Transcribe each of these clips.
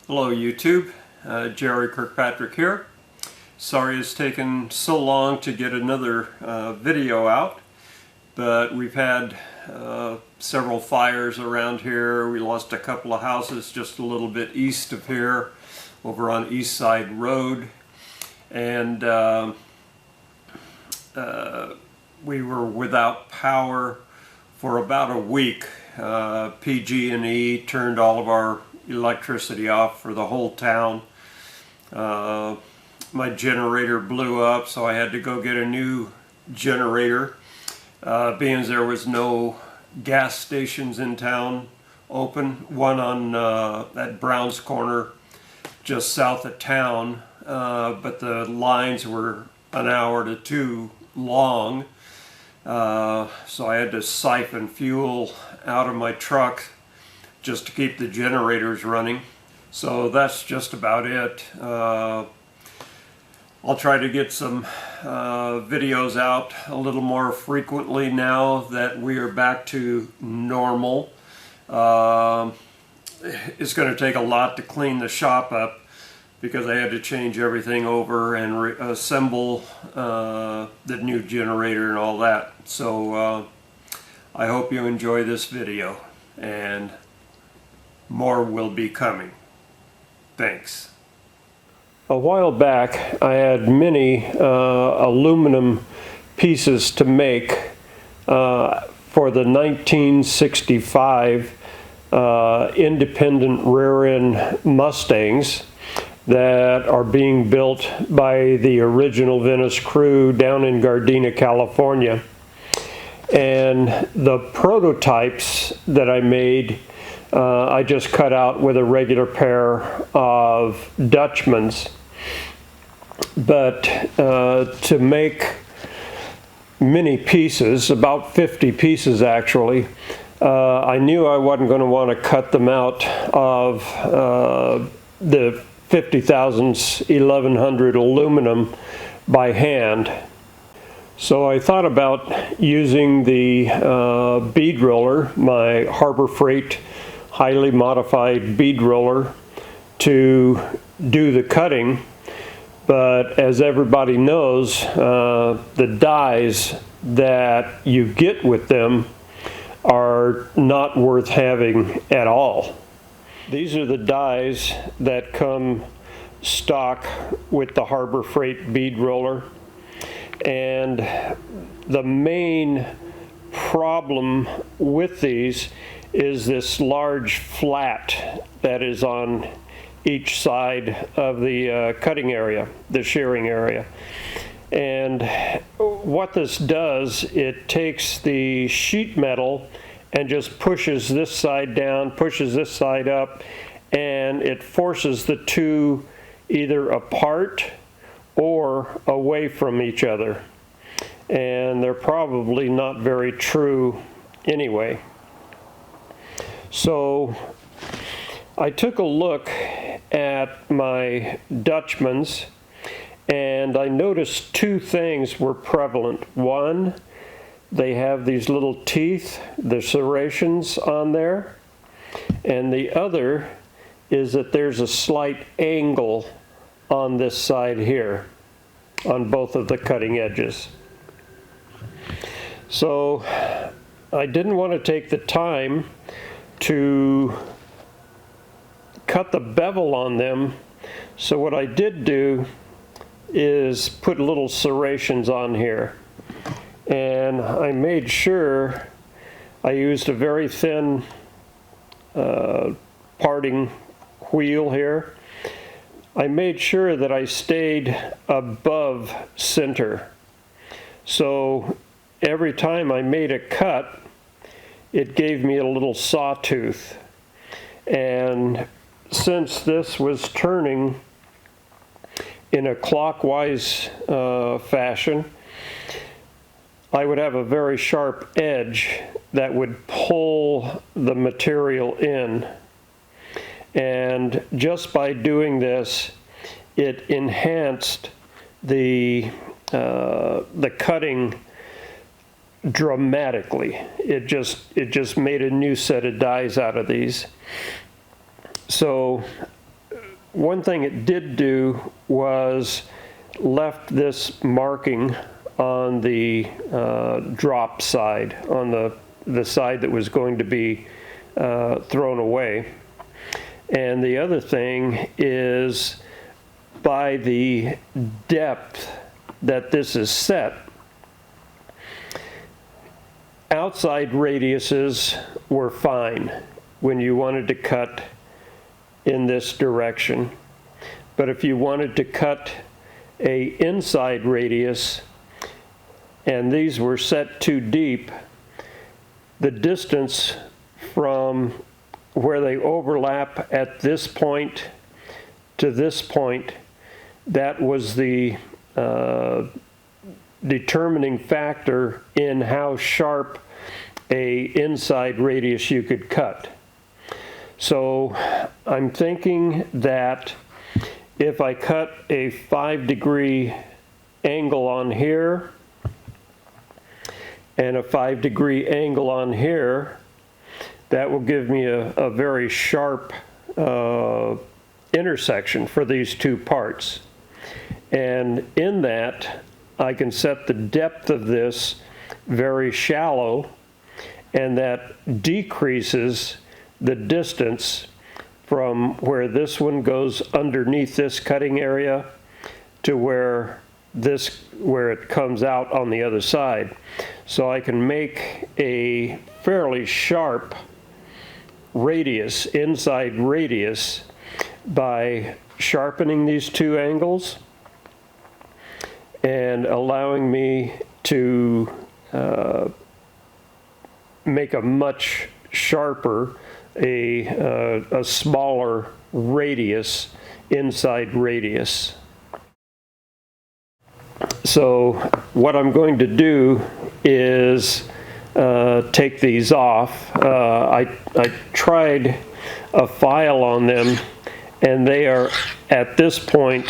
Hello YouTube, Jerry Kirkpatrick here. Sorry it's taken so long to get another video out, but we've had several fires around here. We lost a couple of houses just a little bit east of here, over on East Side Road, and we were without power for about a week. PG&E turned all of our electricity off for the whole town. My generator blew up, so I had to go get a new generator, being as there was no gas stations in town open. One on at Brown's Corner just south of town, but the lines were an hour to two long, so I had to siphon fuel out of my truck just to keep the generators running. So that's just about it. I'll try to get some videos out a little more frequently now that we are back to normal. It's going to take a lot to clean the shop up because I had to change everything over and assemble the new generator and all that. So I hope you enjoy this video, and more will be coming. Thanks. A while back I had many aluminum pieces to make for the 1965 independent rear-end Mustangs that are being built by the original Venice crew down in Gardena, California. And the prototypes that I made, I just cut out with a regular pair of Dutchmans. But to make many pieces, about 50 pieces actually, I knew I wasn't going to want to cut them out of the 50 thousandths 1100 aluminum by hand. So I thought about using the bead roller, my Harbor Freight highly modified bead roller, to do the cutting. But as everybody knows, the dies that you get with them are not worth having at all. These are the dies that come stock with the Harbor Freight bead roller. And the main problem with these is this large flat that is on each side of the cutting area, the shearing area. And what this does, it takes the sheet metal and just pushes this side down, pushes this side up, and it forces the two either apart or away from each other. And they're probably not very true anyway. So I took a look at my Dutchmans, and I noticed two things were prevalent. One, they have these little teeth, the serrations on there, and the other is that there's a slight angle on this side here, on both of the cutting edges. So I didn't want to take the time to cut the bevel on them, so what I did do is put little serrations on here. And I made sure I used a very thin parting wheel here. I made sure that I stayed above center. So every time I made a cut, it gave me a little sawtooth. And since this was turning in a clockwise fashion, I would have a very sharp edge that would pull the material in. And just by doing this, it enhanced the cutting dramatically. It just made a new set of dies out of these. So one thing it did do was left this marking on the drop side, on the side that was going to be thrown away. And the other thing is, by the depth that this is set, outside radiuses were fine when you wanted to cut in this direction. But if you wanted to cut a inside radius, and these were set too deep, the distance from where they overlap at this point to this point, that was the determining factor in how sharp a inside radius you could cut. So I'm thinking that if I cut a 5-degree angle on here and a 5-degree angle on here, that will give me a very sharp intersection for these two parts. And in that, I can set the depth of this very shallow, and that decreases the distance from where this one goes underneath this cutting area to where it comes out on the other side. So I can make a fairly sharp radius, inside radius, by sharpening these two angles and allowing me to make a much sharper, a smaller radius, inside radius. So what I'm going to do is take these off. I tried a file on them, and they are at this point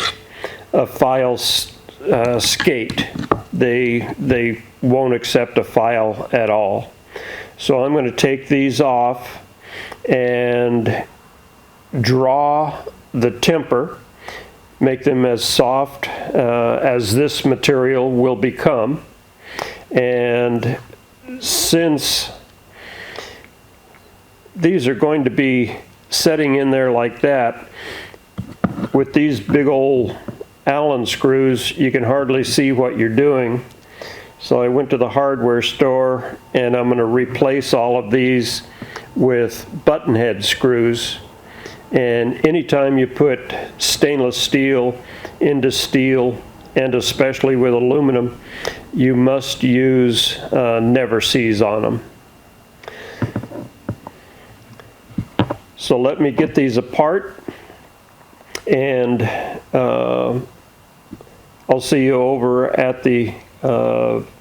a file skate. They won't accept a file at all. So I'm going to take these off and draw the temper, make them as soft as this material will become. And since these are going to be setting in there like that, with these big old Allen screws, you can hardly see what you're doing. So I went to the hardware store, and I'm going to replace all of these with button head screws. And anytime you put stainless steel into steel, and especially with aluminum, you must use never seize on them. So let me get these apart, and I'll see you over at the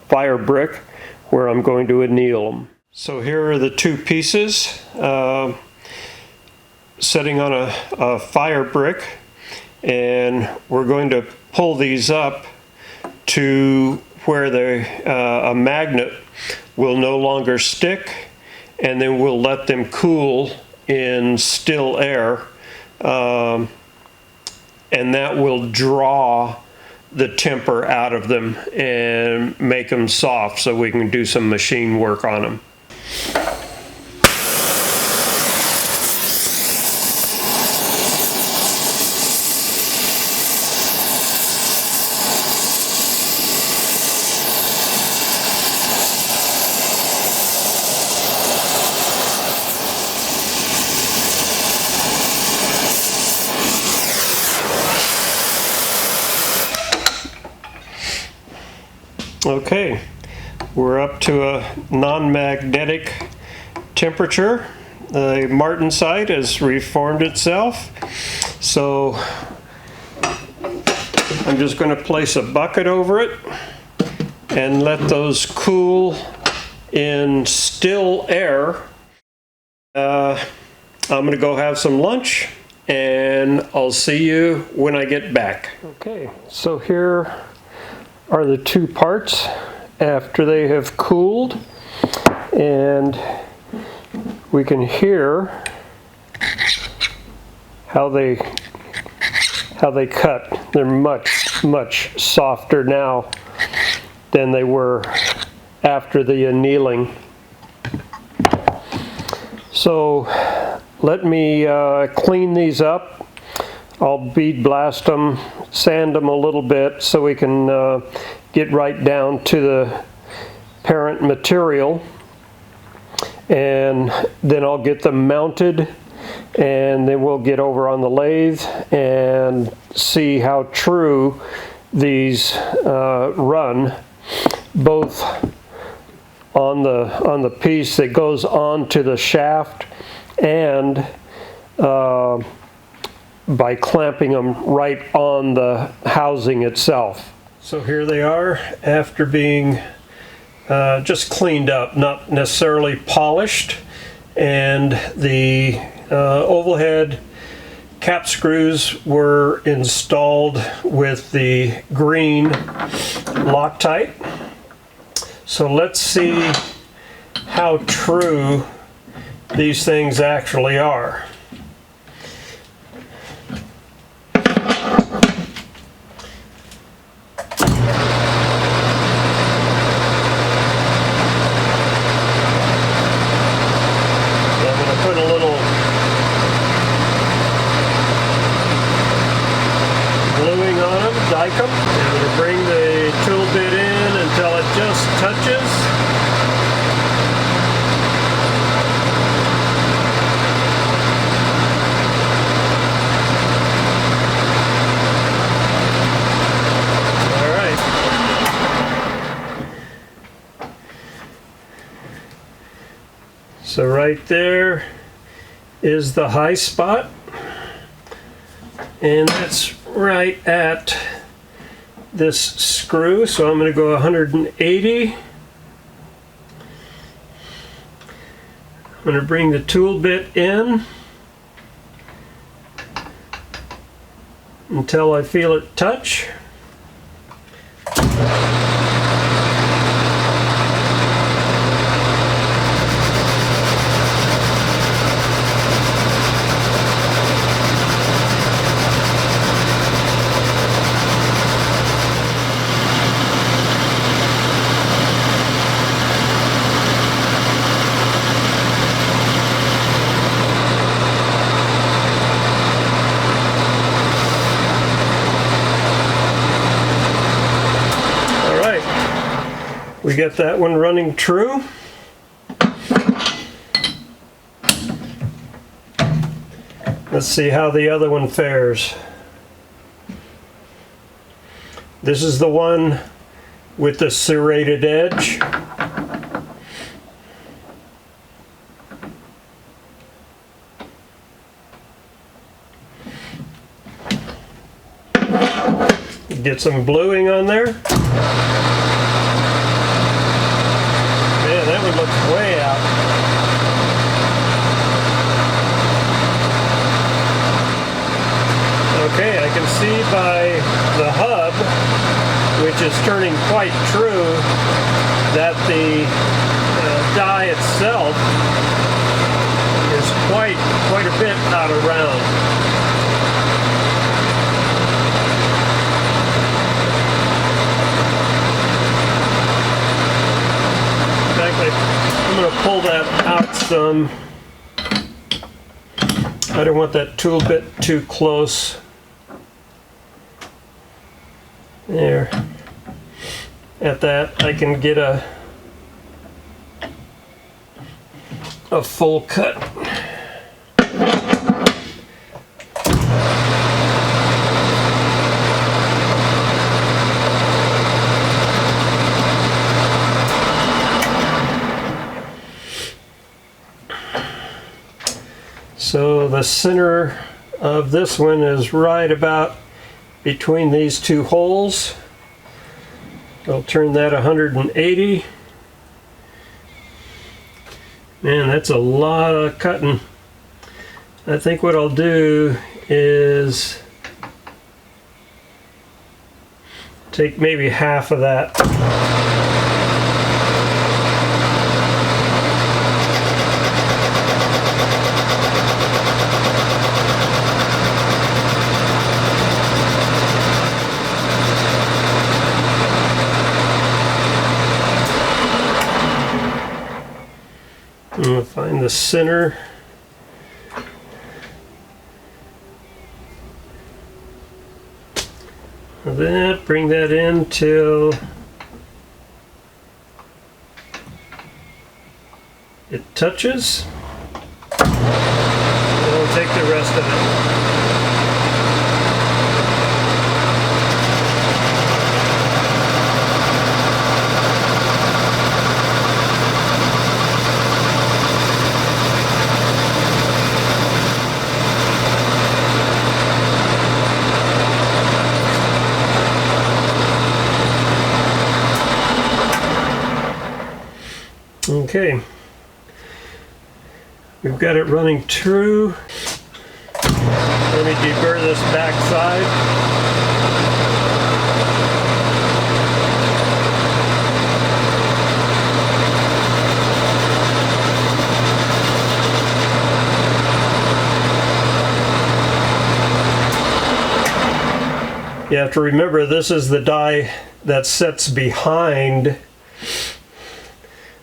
fire brick where I'm going to anneal them. So here are the two pieces sitting on a fire brick, and we're going to pull these up to where a magnet will no longer stick, and then we'll let them cool in still air, and that will draw the temper out of them and make them soft so we can do some machine work on them. Okay, we're up to a non-magnetic temperature. The martensite has reformed itself. So I'm just going to place a bucket over it and let those cool in still air. I'm going to go have some lunch, and I'll see you when I get back. Okay, so here are the two parts after they have cooled, and we can hear how they how they cut. They're much softer now than they were after the annealing. So let me clean these up. I'll bead blast them, sand them a little bit so we can get right down to the parent material, and then I'll get them mounted, and then we'll get over on the lathe and see how true these run, both on the piece that goes onto the shaft and by clamping them right on the housing itself. So here they are after being just cleaned up, not necessarily polished, and the oval head cap screws were installed with the green Loctite. So let's see how true these things actually are. I'm going to bring the tool bit in until it just touches. All right. So right there is the high spot, and that's right at this screw, so I'm going to go 180. I'm going to bring the tool bit in until I feel it touch. We got that one running true. Let's see how the other one fares. This is the one with the serrated edge. Get some bluing on there. That one looks way out. Okay, I can see by the hub, which is turning quite true, that the die itself is quite a bit out of round. I'm going to pull that out some. I don't want that tool bit too close. There. At that, I can get a full cut. So the center of this one is right about between these two holes. I'll turn that 180. Man, that's a lot of cutting. I think what I'll do is take maybe half of that. going to find the center. And then bring that in till it touches. And we'll take the rest of it. Okay, we've got it running true. Let me deburr this back side. You have to remember, this is the die that sits behind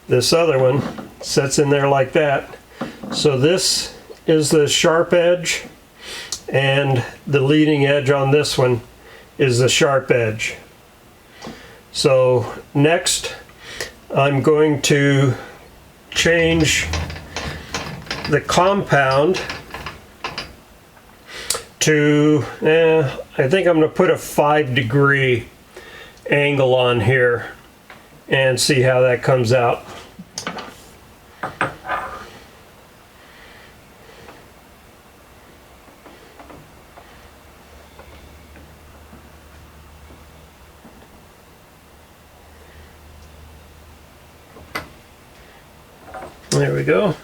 this other one, sits in there like that. So this is the sharp edge, and the leading edge on this one is the sharp edge. So next I'm going to change the compound to, I think I'm going to put a 5-degree angle on here and see how that comes out. There we go.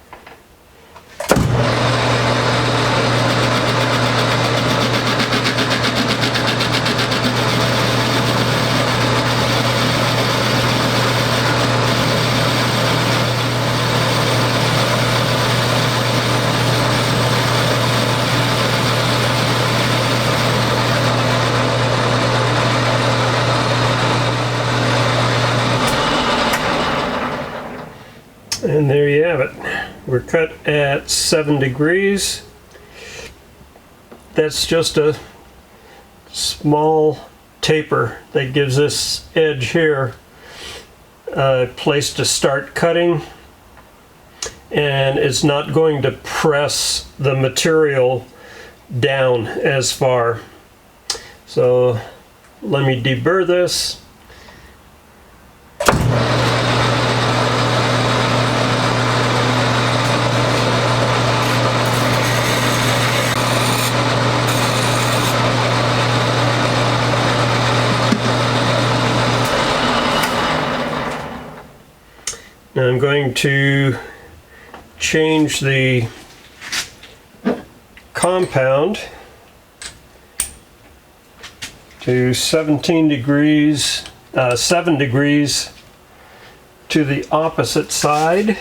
And there you have it. We're cut at 7 degrees. That's just a small taper that gives this edge here a place to start cutting, and it's not going to press the material down as far. So let me deburr this. Now I'm going to change the compound to 17 degrees, 7 degrees to the opposite side.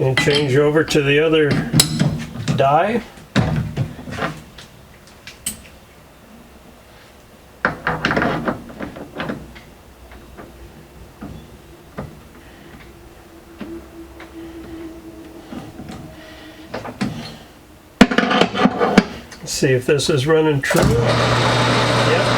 And change over to the other die. See if this is running true. Yep.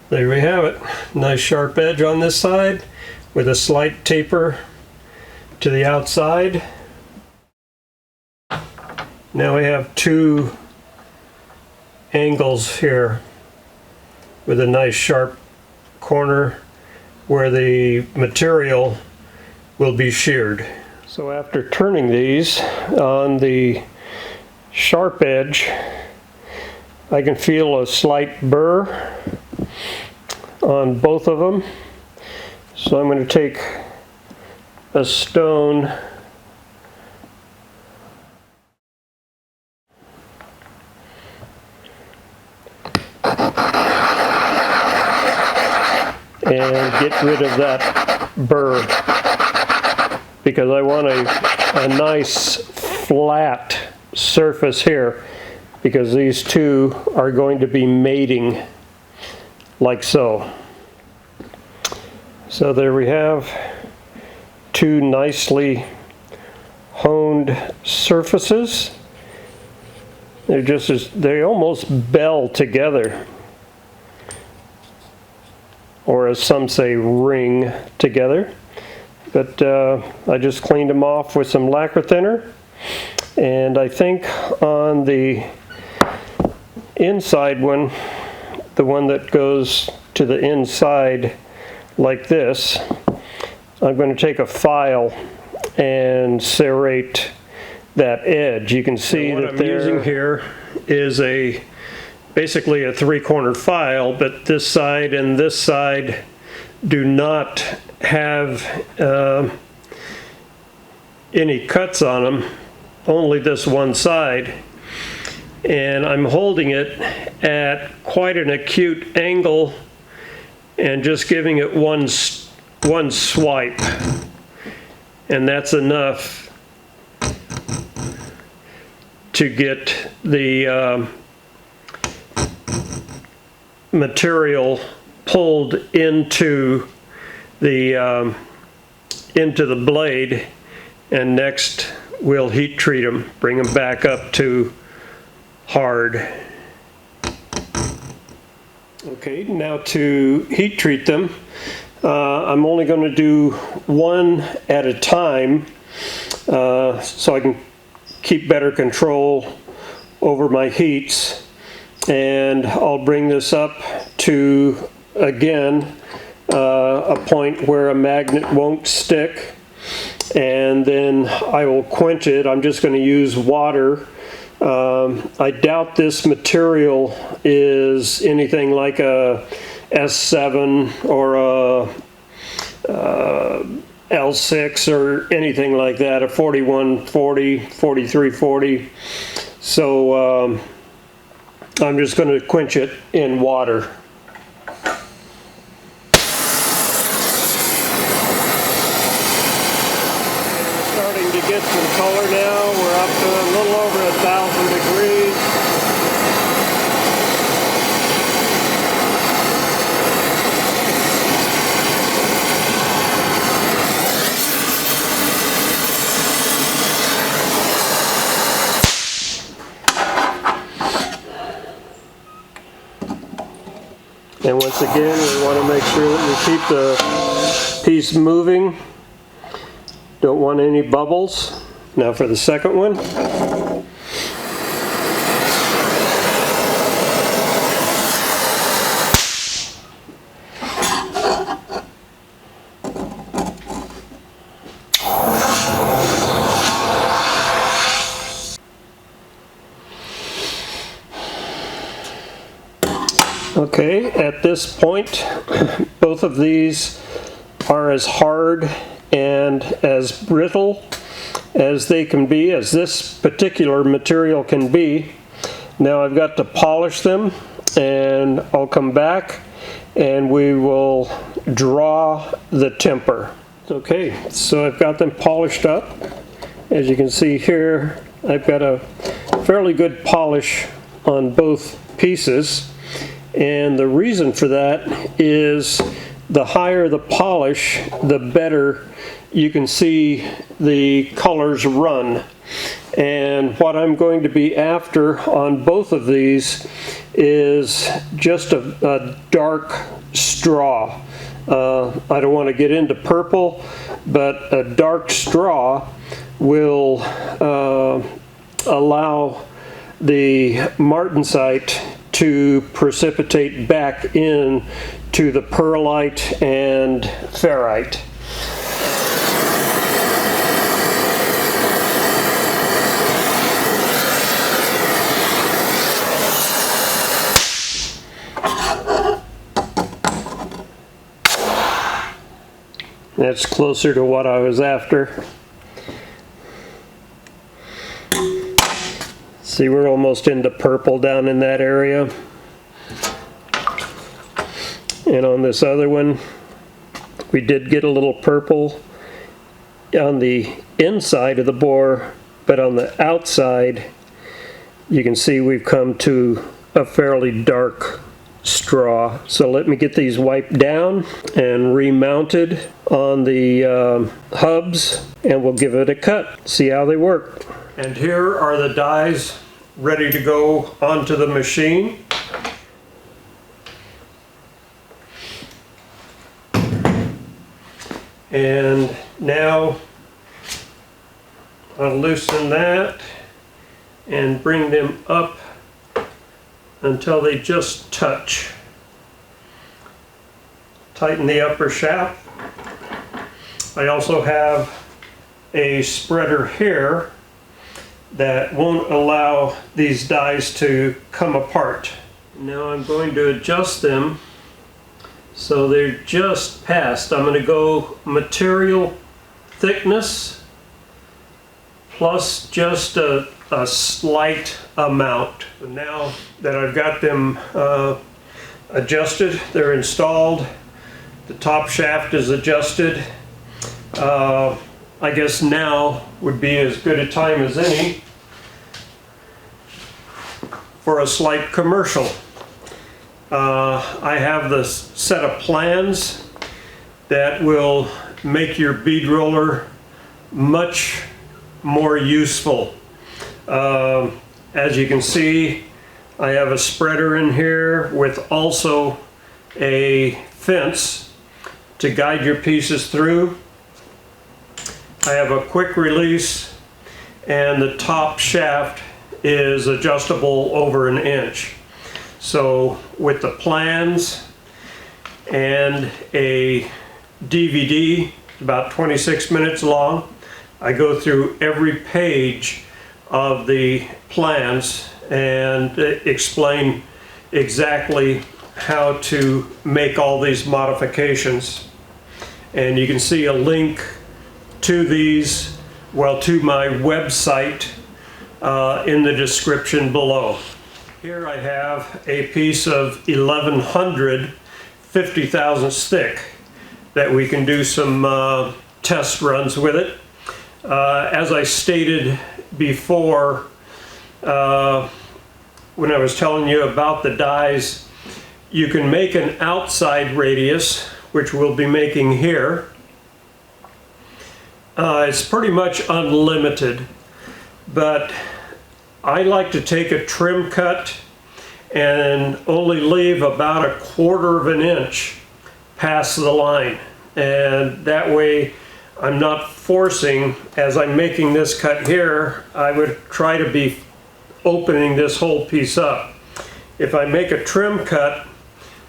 There we have it. Nice sharp edge on this side with a slight taper to the outside. Now we have two angles here with a nice sharp corner where the material will be sheared. So after turning these on the sharp edge, I can feel a slight burr on both of them. So I'm going to take a stone and get rid of that burr because I want a nice flat surface here because these two are going to be mating like so. So there we have two nicely honed surfaces. They almost bell together, or as some say, ring together. But I just cleaned them off with some lacquer thinner, and I think on the inside one, the one that goes to the inside like this, I'm going to take a file and serrate that edge. You can see that what I'm using here is basically a 3-corner file, but this side and this side do not have any cuts on them, only this one side. And I'm holding it at quite an acute angle and just giving it one swipe, and that's enough to get the material pulled into the blade, and next we'll heat treat them, bring them back up to hard. Okay, now to heat treat them, I'm only going to do one at a time so I can keep better control over my heats, and I'll bring this up to, again, a point where a magnet won't stick, and then I will quench it. I'm just going to use water. I doubt this material is anything like a S7 or a L6 or anything like that, a 4140, 4340. So I'm just going to quench it in water. Starting to get some color now. We're up to a little over 1,000 degrees. And once again, we want to make sure that we keep the piece moving. Don't want any bubbles. Now for the second one. Okay, at this point, both of these are as hard and as brittle as they can be, as this particular material can be. Now I've got to polish them, and I'll come back and we will draw the temper. Okay, so I've got them polished up. As you can see here, I've got a fairly good polish on both pieces, and the reason for that is the higher the polish, the better you can see the colors run. And what I'm going to be after on both of these is just a dark straw. I don't want to get into purple, but a dark straw will allow the martensite to precipitate back in to the perlite and ferrite. That's closer to what I was after. See, we're almost into purple down in that area. And on this other one, we did get a little purple on the inside of the bore, but on the outside, you can see we've come to a fairly dark straw. So let me get these wiped down and remounted on the hubs, and we'll give it a cut, see how they work. And here are the dies ready to go onto the machine. And now I'll loosen that and bring them up until they just touch. Tighten the upper shaft. I also have a spreader here that won't allow these dies to come apart. Now I'm going to adjust them so they're just past. I'm going to go material thickness plus just a slight amount. And now that I've got them adjusted, they're installed, the top shaft is adjusted, I guess now would be as good a time as any for a slight commercial. I have this set of plans that will make your bead roller much more useful. As you can see, I have a spreader in here with also a fence to guide your pieces through. I have a quick release, and the top shaft is adjustable over 1 inch. So with the plans and a DVD about 26 minutes long, I go through every page of the plans and explain exactly how to make all these modifications. And you can see a link to these, well, to my website in the description below. Here I have a piece of 1100 50 thousandths thick that we can do some test runs with it. As I stated before, when I was telling you about the dies, you can make an outside radius, which we'll be making here. It's pretty much unlimited, but I like to take a trim cut and only leave about 1/4 inch past the line, and that way I'm not forcing. As I'm making this cut here, I would try to be opening this whole piece up. If I make a trim cut,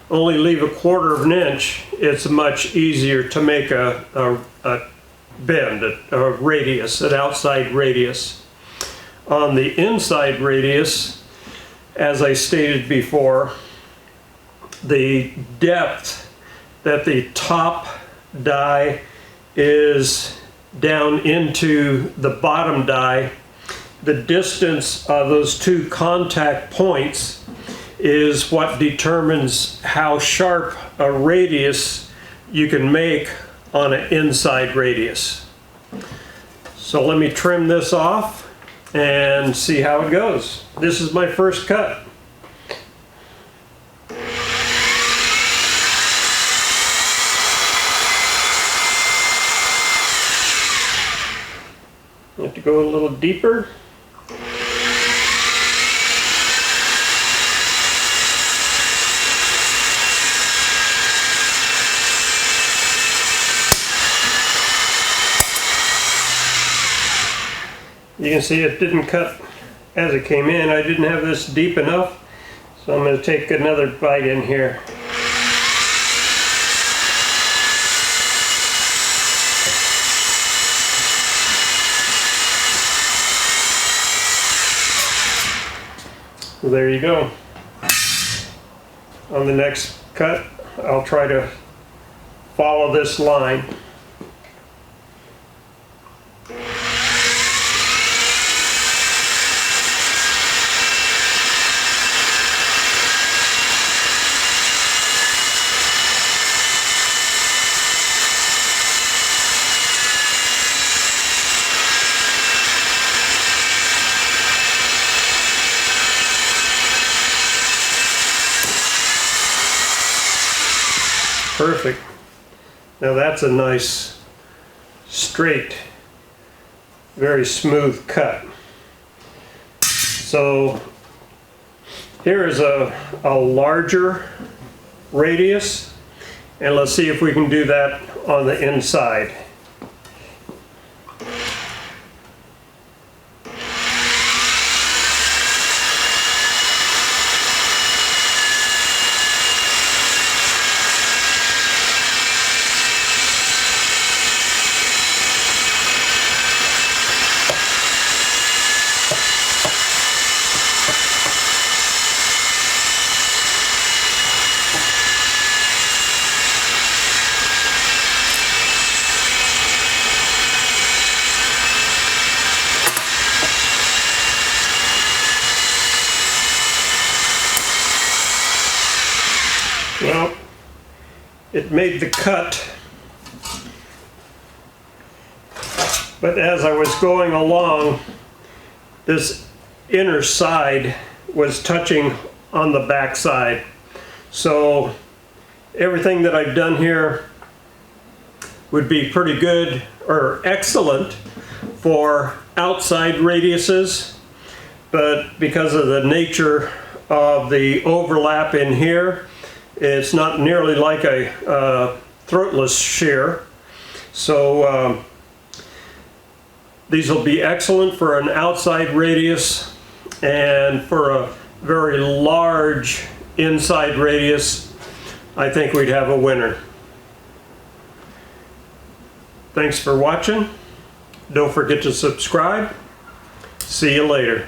only leave 1/4 inch, it's much easier to make a bend, a radius, an outside radius. On the inside radius, as I stated before, the depth that the top die is down into the bottom die, the distance of those two contact points is what determines how sharp a radius you can make on an inside radius. So let me trim this off and see how it goes. This is my first cut. I have to go a little deeper. You can see it didn't cut as it came in. I didn't have this deep enough, so I'm going to take another bite in here. There you go. On the next cut, I'll try to follow this line. Perfect. Now that's a nice, straight, very smooth cut. So here is a larger radius, and let's see if we can do that on the inside. Well, it made the cut, but as I was going along, this inner side was touching on the back side. So everything that I've done here would be pretty good or excellent for outside radiuses, but because of the nature of the overlap in here, it's not nearly like a throatless shear. So these will be excellent for an outside radius, and for a very large inside radius, I think we'd have a winner. Thanks for watching. Don't forget to subscribe. See you later.